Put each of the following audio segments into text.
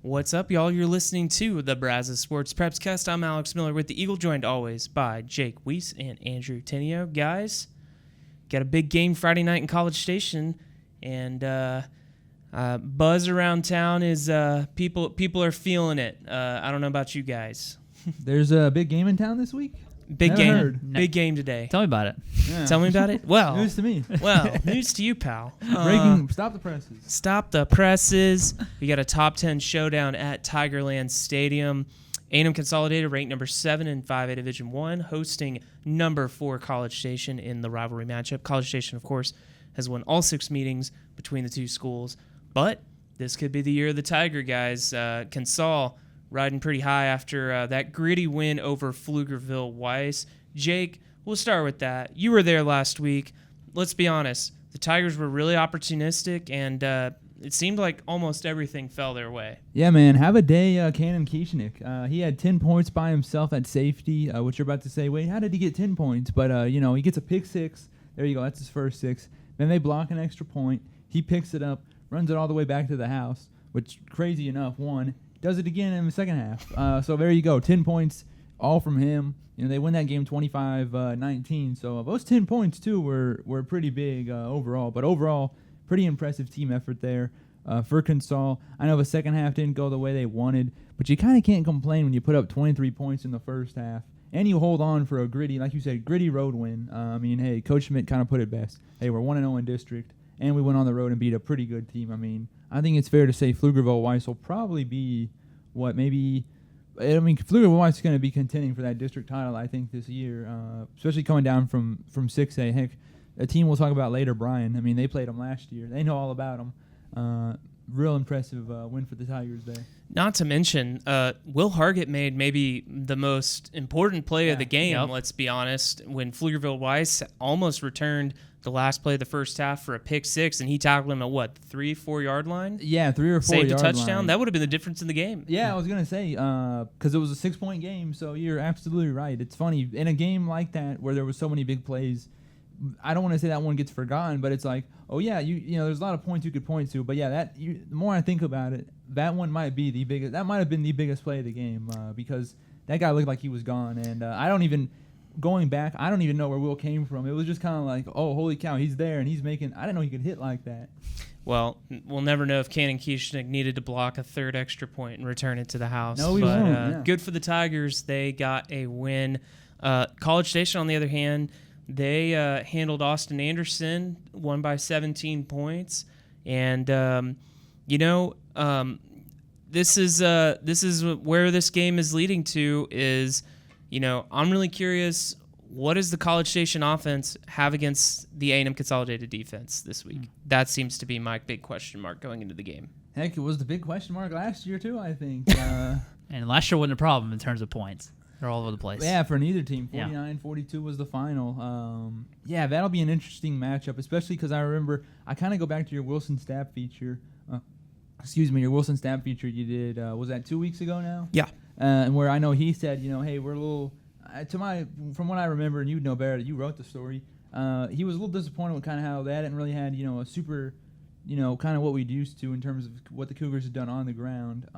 What's up, y'all? You're listening to the Brazos Sports Preps Cast. I'm Alex Miller with the Eagle, joined always by Jake Weiss and Andrew Tenio. Guys, got a big game Friday night in College Station, and buzz around town is people are feeling it. I don't know about you guys. There's a big game in town this week? Big Never game. heard. Big game today. Tell me about it. Yeah. Tell me about it. Well, News to me. well, news to you, pal. Breaking. Stop the presses. Stop the presses. We got a top 10 showdown at Tigerland Stadium. A&M Consolidated ranked number 7 in 5A Division I, hosting number 4 College Station in the rivalry matchup. College Station, of course, has won all 6 meetings between the two schools, but this could be the year of the Tiger, guys. Consol riding pretty high after that gritty win over Pflugerville-Weiss. Jake, we'll start with that. You were there last week. Let's be honest. The Tigers were really opportunistic, and it seemed like almost everything fell their way. Yeah, man. Have a day, Cannon Kieschnick. He had 10 points by himself at safety, which you're about to say, wait, how did he get 10 points? But, he gets a pick 6. There you go. That's his first 6. Then they block an extra point. He picks it up, runs it all the way back to the house, which, crazy enough, does it again in the second half. So there you go. 10 points, all from him. They win that game 25-19. So those 10 points, too, were pretty big overall. But overall, pretty impressive team effort there for Consol. I know the second half didn't go the way they wanted, but you kind of can't complain when you put up 23 points in the first half. And you hold on for a gritty, like you said, gritty road win. Hey, Coach Schmidt kind of put it best. Hey, we're 1-0 in district, and we went on the road and beat a pretty good team. I think it's fair to say Pflugerville-Weiss will probably be, Pflugerville-Weiss is going to be contending for that district title, I think, this year, especially coming down from 6A. Heck, a team we'll talk about later, Bryan. They played them last year. They know all about them. Real impressive win for the Tigers there. Not to mention, Will Hargett made maybe the most important play of the game, let's be honest, when Pflugerville-Weiss almost returned the last play of the first half for a pick 6, and he tackled him at 3-4 yard line? Yeah, 3 or 4 saved yard a touchdown. line. That would have been the difference in the game. Yeah, I was going to say, because it was a 6-point game, so you're absolutely right. It's funny, in a game like that where there were so many big plays, I don't want to say that one gets forgotten, but it's like, oh yeah, there's a lot of points you could point to, but yeah, the more I think about it, that one might be the biggest. That might have been the biggest play of the game because that guy looked like he was gone, and going back, I don't even know where Will came from. It was just kind of like, oh, holy cow, he's there, and he's making. I didn't know he could hit like that. Well, we'll never know if Cannon Kieschnick needed to block a third extra point and return it to the house. No, he but, won't. Yeah. Good for the Tigers. They got a win. College Station, on the other hand, they handled Austin Anderson, won by 17 points, and this is where this game is leading to. Is I'm really curious. What does the College Station offense have against the A&M Consolidated defense this week? That seems to be my big question mark going into the game. Heck, it was the big question mark last year too, I think. And last year wasn't a problem in terms of points. They're all over the place. Yeah, for neither team. 49-42 was the final. That'll be an interesting matchup, especially because I remember, I kind of go back to your Wilson Stab feature. Your Wilson Stab feature you did, was that 2 weeks ago now? Yeah. And where I know he said, hey, we're a little, from what I remember, and you'd know better, you wrote the story, he was a little disappointed with kind of how they hadn't really had, a super, kind of what we'd used to in terms of what the Cougars have done on the ground.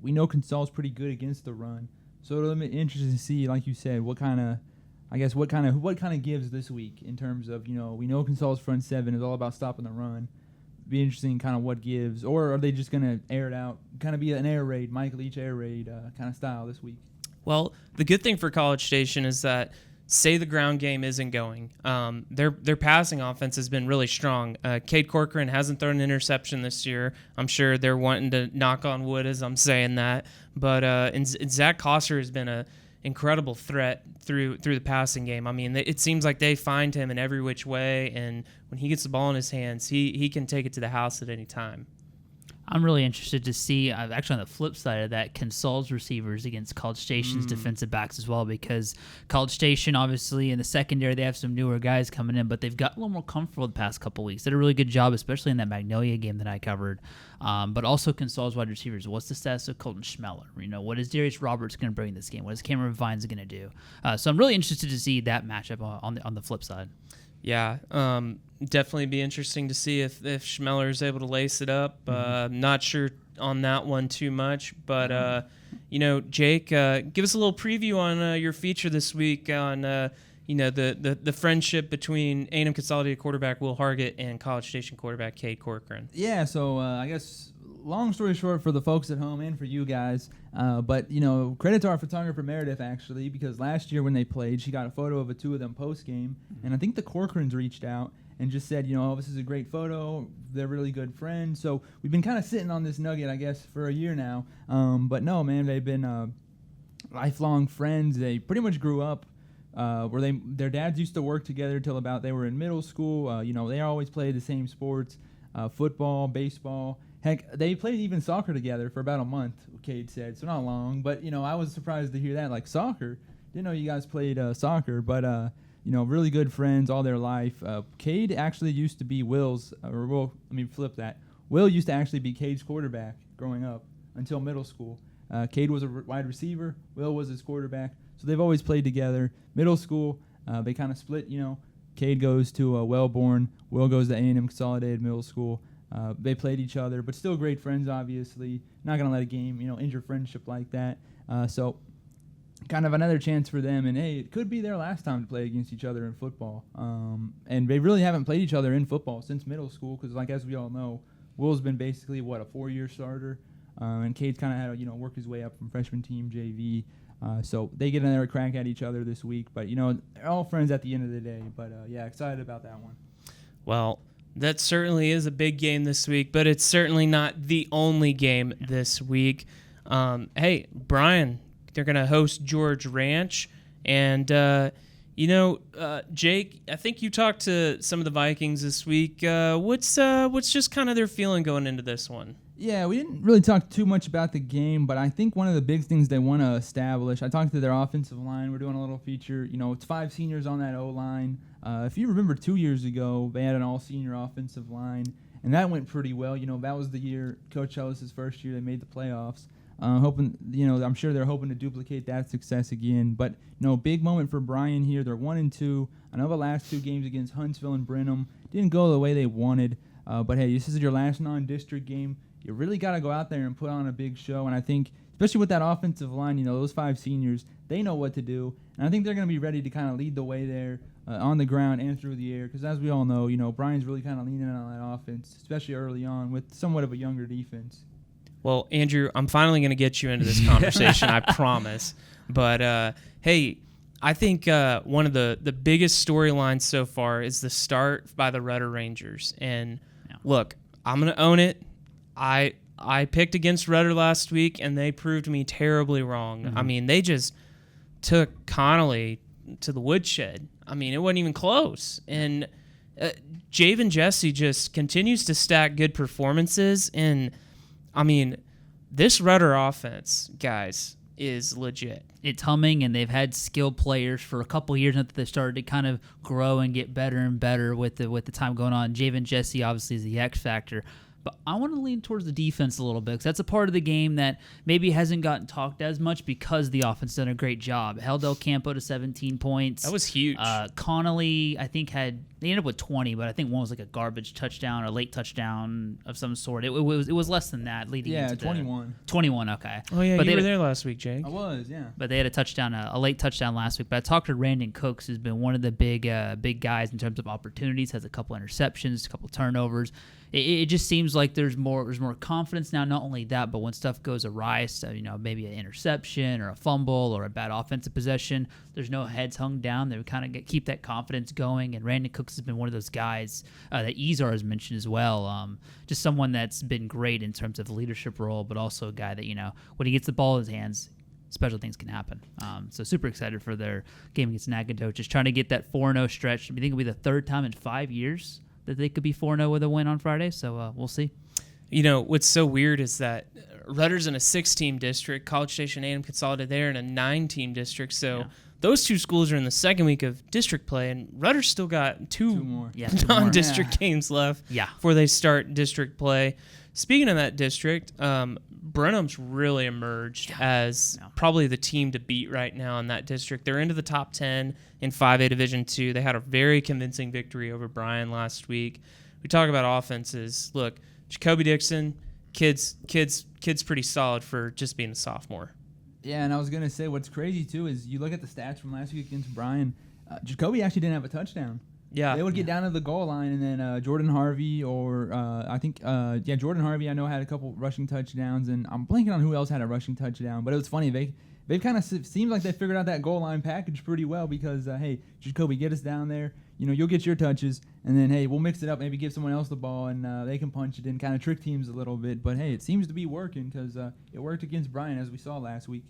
We know Consol's pretty good against the run. So it'll be interesting to see, like you said, what kind of gives this week in terms of, we know Consol's front 7 is all about stopping the run. Be interesting kind of what gives, or are they just going to air it out, kind of be an air raid, Mike Leach air raid kind of style this week? Well, the good thing for College Station is that, say the ground game isn't going, their passing offense has been really strong. Cade Corcoran hasn't thrown an interception this year. I'm sure they're wanting to knock on wood as I'm saying that. But and Zach Kosser has been an incredible threat through the passing game. It seems like they find him in every which way, and when he gets the ball in his hands, he can take it to the house at any time. I'm really interested to see, actually on the flip side of that, Consol's receivers against College Station's defensive backs as well, because College Station, obviously, in the secondary, they have some newer guys coming in, but they've got a little more comfortable the past couple weeks. They did a really good job, especially in that Magnolia game that I covered. But also Consol's wide receivers. What's the status of Colton Schmeller? What is Darius Roberts going to bring this game? What is Cameron Vines going to do? So I'm really interested to see that matchup on the flip side. Yeah, definitely be interesting to see if Schmeller is able to lace it up. Not sure on that one too much. But, Jake, give us a little preview on your feature this week on, the friendship between A&M Consolidated quarterback Will Hargett and College Station quarterback Cade Corcoran. Yeah, so I guess long story short for the folks at home and for you guys, but, credit to our photographer Meredith, actually, because last year when they played, she got a photo of the two of them post-game, and I think the Corcorans reached out and just said, this is a great photo. They're really good friends. So we've been kind of sitting on this nugget, I guess, for a year now. But no, man, they've been lifelong friends. They pretty much grew up where their dads used to work together till about they were in middle school. They always played the same sports, football, baseball. Heck, they played even soccer together for about a month, Cade said, so not long. But, I was surprised to hear that, like soccer. Didn't know you guys played soccer, but, really good friends all their life. Cade actually used to be Will's, let me flip that. Will used to actually be Cade's quarterback growing up until middle school. Cade was a wide receiver. Will was his quarterback. So they've always played together. Middle school, they kind of split, Cade goes to Wellborn. Will goes to A&M Consolidated Middle School. They played each other, but still great friends, obviously. Not going to let a game, injure friendship like that. So kind of another chance for them. And, hey, it could be their last time to play against each other in football. And they really haven't played each other in football since middle school because, as we all know, Will's been basically, a 4-year starter. And Cade's kind of had to, work his way up from freshman team, JV. So they get another crack at each other this week. But, they're all friends at the end of the day. But, excited about that one. Well, that certainly is a big game this week, but it's certainly not the only game this week. Hey, Brian, they're going to host George Ranch. And, Jake, I think you talked to some of the Vikings this week. What's just kind of their feeling going into this one? Yeah, we didn't really talk too much about the game, but I think one of the big things they want to establish, I talked to their offensive line. We're doing a little feature. It's 5 seniors on that O-line. If you remember 2 years ago, they had an all-senior offensive line, and that went pretty well. That was the year Coach Ellis's first year they made the playoffs. I'm sure they're hoping to duplicate that success again. But, big moment for Brian here. They're 1-2. I know the last 2 games against Huntsville and Brenham didn't go the way they wanted. But, hey, this is your last non-district game. You really got to go out there and put on a big show. And I think, especially with that offensive line, those 5 seniors, they know what to do. And I think they're going to be ready to kind of lead the way there on the ground and through the air. Because as we all know, Brian's really kind of leaning on that offense, especially early on with somewhat of a younger defense. Well, Andrew, I'm finally going to get you into this conversation, I promise. But, hey, I think one of the biggest storylines so far is the start by the Rudder Rangers. And, look, I'm going to own it. I picked against Rudder last week, and they proved me terribly wrong. Mm-hmm. I mean, they just took Connolly to the woodshed. I mean, it wasn't even close. And Javen Jesse just continues to stack good performances. And, I mean, this Rudder offense, guys, is legit. It's humming, and they've had skilled players for a couple years now that they've started to kind of grow and get better and better with the time going on. Javen Jesse obviously is the X factor. But I want to lean towards the defense a little bit because that's a part of the game that maybe hasn't gotten talked as much because the offense done a great job. Held El Campo to 17 points. That was huge. Connolly, I think, they ended up with 20, but I think one was like a garbage touchdown or late touchdown of some sort. It was less than that leading into 21. 21, okay. Oh, yeah, but you were there last week, Jake. I was, yeah. But they had a touchdown, a late touchdown last week. But I talked to Randon Cooks, who's been one of the big guys in terms of opportunities, has a couple interceptions, a couple turnovers. It just seems like there's more confidence now. Not only that, but when stuff goes awry, so, maybe an interception or a fumble or a bad offensive possession, there's no heads hung down. They kind of keep that confidence going. And Randon Cooks has been one of those guys that Ezar has mentioned as well. Just someone that's been great in terms of the leadership role, but also a guy that, when he gets the ball in his hands, special things can happen. So super excited for their game against Nacogdoches, trying to get that 4-0 stretch. I think it'll be the 3rd time in 5 years that they could be 4-0 with a win on Friday, so we'll see. What's so weird is that Rudder's in a 6-team district, College Station A&M Consolidated there in a 9-team district, so those 2 schools are in the second week of district play, and Rudder's still got two more non-district games left before they start district play. Speaking of that district, Brenham's really emerged as probably the team to beat right now in that district. They're into the top 10 in 5A Division II. They had a very convincing victory over Bryan last week. We talk about offenses. Look, Jacoby Dixon, kid's pretty solid for just being a sophomore. Yeah, and I was gonna say what's crazy too is you look at the stats from last week against Bryan. Jacoby actually didn't have a touchdown. Yeah, they would get down to the goal line, and then Jordan Harvey or Jordan Harvey I know had a couple rushing touchdowns, and I'm blanking on who else had a rushing touchdown. But it was funny they've kind of seemed like they figured out that goal line package pretty well because hey, Jacoby, get us down there. You'll get your touches, and then hey, we'll mix it up. Maybe give someone else the ball, and they can punch it in, kind of trick teams a little bit. But hey, it seems to be working because it worked against Bryan as we saw last week.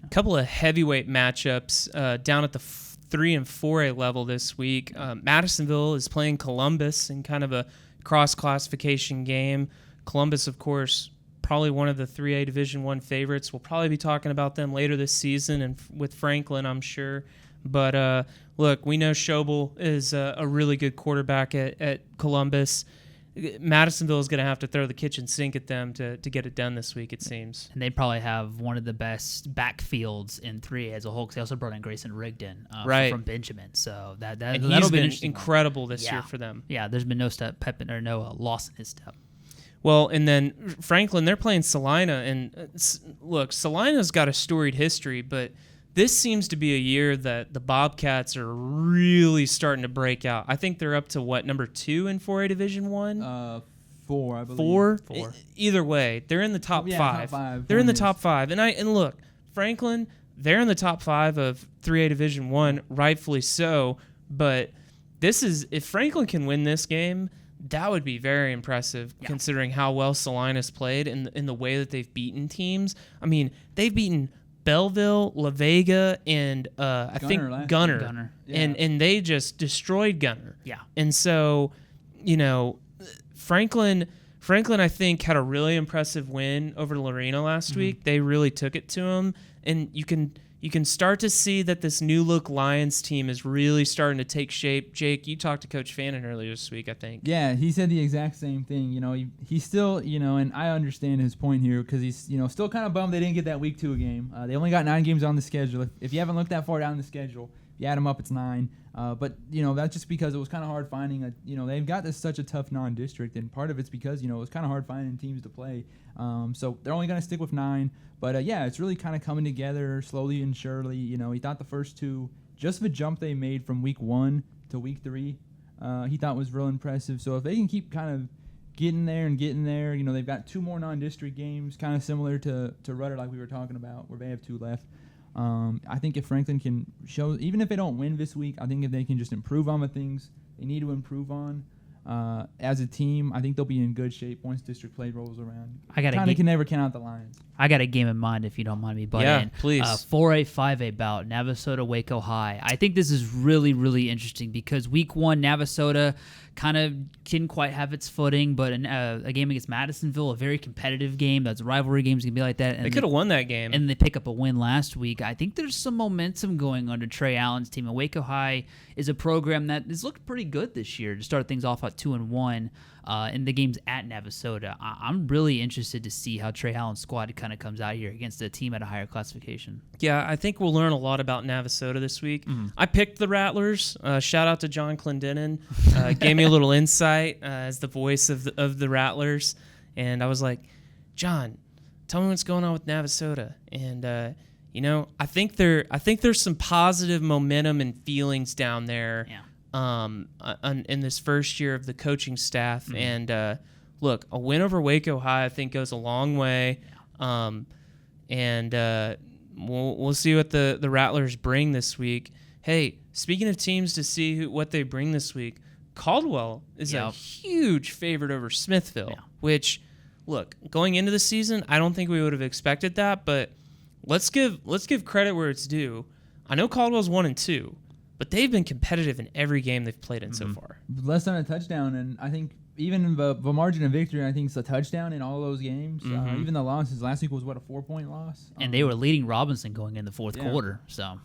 A couple of heavyweight matchups down at the 3 and 4A level this week. Madisonville is playing Columbus in kind of a cross classification game. Columbus, of course, probably one of the 3A Division I favorites. We'll probably be talking about them later this season and with Franklin, I'm sure. But look, we know Schobel is a really good quarterback at Columbus. Madisonville is going to have to throw the kitchen sink at them to get it done this week, it seems. And they probably have one of the best backfields in 3A as a whole because they also brought in Grayson Rigdon from Benjamin. So that'll be been incredible this year for them. Yeah, there's been no loss in his step. Well, and then Franklin, they're playing Salina. And look, Salina's got a storied history, but this seems to be a year that the Bobcats are really starting to break out. I think they're up to number 2 in 4A Division I? 4, I believe. 4? Either way, they're in the top 5. Top 5. They're in the top 5. And look, Franklin, they're in the top 5 of 3A Division I, rightfully so. But if Franklin can win this game, that would be very impressive considering how well Salina's played in the way that they've beaten teams. I mean, they've beaten Belleville, La Vega, and I think Gunner. Yeah. And they just destroyed Gunner. Yeah. And so, Franklin, I think, had a really impressive win over Lorena last week. They really took it to him, and you can start to see that this new look Lions team is really starting to take shape. Jake, you talked to Coach Fannin earlier this week, I think. Yeah, he said the exact same thing. He's still, and I understand his point here because he's, still kind of bummed they didn't get that week 2 game. They only got 9 games on the schedule. If you haven't looked that far down the schedule, if you add them up, it's 9. But that's just because it was kind of hard finding they've got such a tough non-district, and part of it's because it was kind of hard finding teams to play. So they're only going to stick with 9. But it's really kind of coming together slowly and surely. He thought the first 2, just the jump they made from week 1 to week 3, he thought was real impressive. So if they can keep kind of getting there, they've got 2 more non-district games, kind of similar to Rudder, like we were talking about, where they have 2 left. I think if Franklin can show, even if they don't win this week, I think if they can just improve on the things they need to improve on as a team, I think they'll be in good shape once district play rolls around. Can never count out the Lions. I got a game in mind if you don't mind me butting in. Please. 4A, 5A bout, Navasota, Waco High. I think this is really, really interesting because week 1, Navasota kind of didn't quite have its footing, but a game against Madisonville, a very competitive game. That's rivalry games can be like that. And they could have won that game. And they pick up a win last week. I think there's some momentum going under Trey Allen's team. And Waco High is a program that has looked pretty good this year to start things off at 2-1 in the games at Navasota. I'm really interested to see how Trey Allen's squad kind of comes out here against a team at a higher classification. Yeah, I think we'll learn a lot about Navasota this week. I picked the Rattlers. Shout out to John Clendenin. Gave me a little insight as the voice of the Rattlers, and I was like, John, tell me what's going on with Navasota. And I think there's some positive momentum and feelings down there. Yeah. In this first year of the coaching staff, and look, a win over Waco High I think goes a long way. And we'll see what the Rattlers bring this week. Hey, speaking of teams to see what they bring this week, Caldwell is a huge favorite over Smithville, which, look, going into the season, I don't think we would have expected that, but let's give credit where it's due. I know Caldwell's 1-2, but they've been competitive in every game they've played in so far. Less than a touchdown, and I think even the margin of victory, I think it's a touchdown in all those games. Even the losses last week was a 4-point loss, and they were leading Robinson going in the fourth quarter. So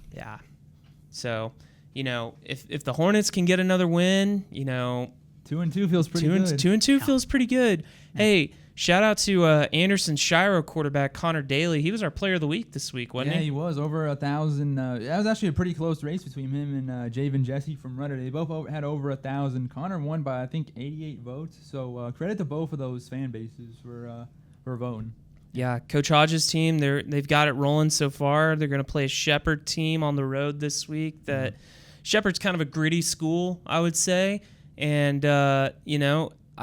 if the Hornets can get another win, 2-2 feels pretty good. 2-2 feels pretty good. Hey, shout out to Anderson Shiro quarterback Connor Daly. He was our player of the week this week, wasn't he? Yeah, he was. Over 1,000. That was actually a pretty close race between him and Javen Jesse from Rudder. They both had over 1,000. Connor won by, I think, 88 votes. So credit to both of those fan bases for for voting. Yeah, Coach Hodges' team, they've got it rolling so far. They're going to play a Shepherd team on the road this week. That Shepherd's kind of a gritty school, I would say, and I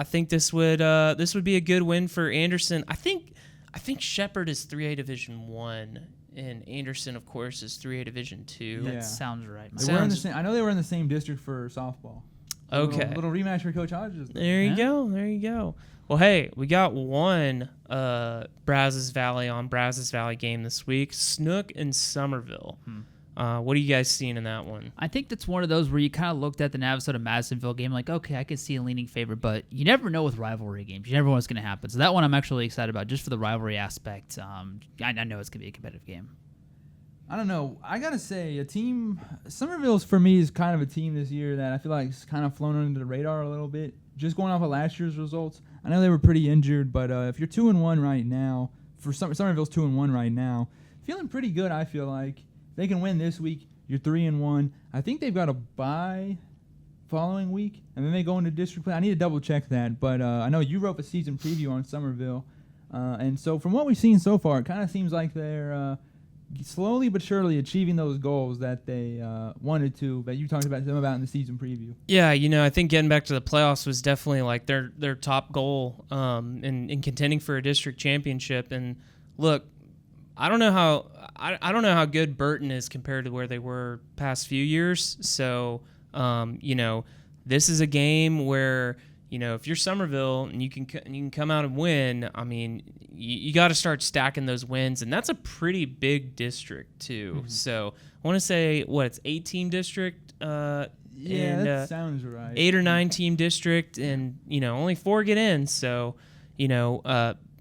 think this would be a good win for Anderson. I think Shepherd is 3A Division 1, and Anderson, of course, is 3A Division 2. That sounds right. They were in the same, I know they were in the same district for softball. Okay. Little rematch for Coach Hodges. There you go. Well, hey, we got one Brazos Valley game this week. Snook and Somerville. What are you guys seeing in that one? I think that's one of those where you kind of looked at the Navasota-Madisonville game like, okay, I could see a leaning favorite, but you never know with rivalry games. You never know what's going to happen. So that one I'm actually excited about just for the rivalry aspect. I know it's going to be a competitive game. I don't know. I got to say, Somerville's for me is kind of a team this year that I feel like is kind of flown under the radar a little bit. Just going off of last year's results, I know they were pretty injured, but if you're 2-1 right now, Somerville's 2-1 right now, feeling pretty good, I feel like. If they can win this week, you're 3-1. I think they've got a bye following week, and then they go into district play. I need to double check that, but I know you wrote a season preview on Somerville, and so from what we've seen so far, it kind of seems like they're slowly but surely achieving those goals that they wanted to, that you talked about them about in the season preview. Yeah, I think getting back to the playoffs was definitely like their top goal in contending for a district championship. And look, I don't know how good Burton is compared to where they were past few years. So this is a game where if you're Somerville and you can come out and win, I mean, you got to start stacking those wins, and that's a pretty big district too. Mm-hmm. So I want to say it's 8-team district. That sounds right. 8 or 9 team district, and only 4 get in. So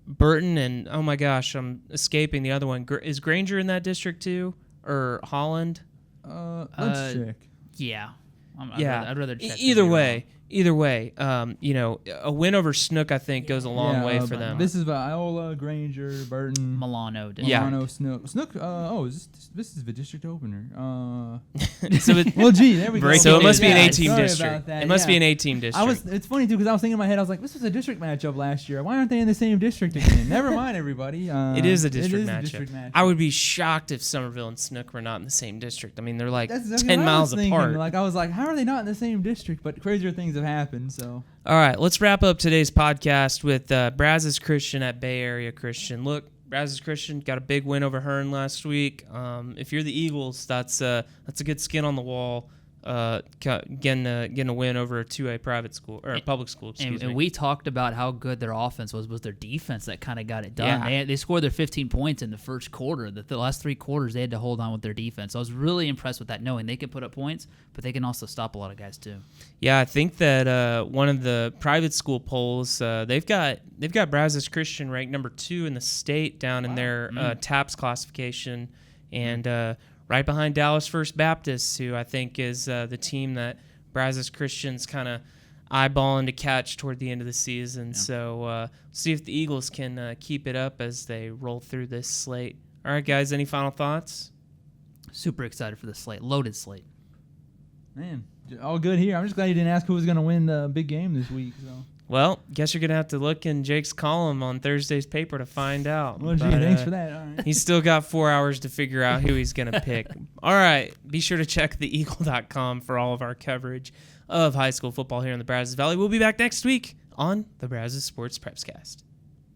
Burton and oh my gosh, I'm escaping the other one. Is Granger in that district too, or Holland? Let's check. Yeah. I'd rather check. Either way, a win over Snook, I think, goes a long way for them. This is Viola, Granger, Burton, Milano, Snook. Snook. This is the district opener. So there we go. So it must be an 8-team Sorry district. about that. It must be an 8-team district. It's funny too because I was thinking in my head, I was like, this was a district matchup last year. Why aren't they in the same district again? Never mind, everybody. It is a district matchup. I would be shocked if Somerville and Snook were not in the same district. I mean, they're like 10 miles apart. I was like, how are they not in the same district? But crazier things have happened. So. All right, let's wrap up today's podcast with Brazos Christian at Bay Area Christian. Look, Brazos Christian got a big win over Hearn last week. If you're the Eagles, that's a good skin on the wall. Getting a win over a 2A private school or public school. Excuse me. And we talked about how good their offense was their defense that kind of got it done. Yeah. They scored their 15 points in the first quarter. The last 3 quarters they had to hold on with their defense. I was really impressed with that, knowing they can put up points, but they can also stop a lot of guys too. Yeah, I think that one of the private school polls they've got Brazos Christian ranked number 2 in the state down in their TAPS classification, and. Right behind Dallas First Baptist, who I think is the team that Brazos Christian's kind of eyeballing to catch toward the end of the season. Yeah. So see if the Eagles can keep it up as they roll through this slate. All right, guys, any final thoughts? Super excited for the slate. Loaded slate. Man, all good here. I'm just glad you didn't ask who was going to win the big game this week. So. Well, guess you're going to have to look in Jake's column on Thursday's paper to find out. Well, gee, thanks for that. All right. He's still got 4 hours to figure out who he's going to pick. All right. Be sure to check theeagle.com for all of our coverage of high school football here in the Brazos Valley. We'll be back next week on the Brazos Sports Prepscast.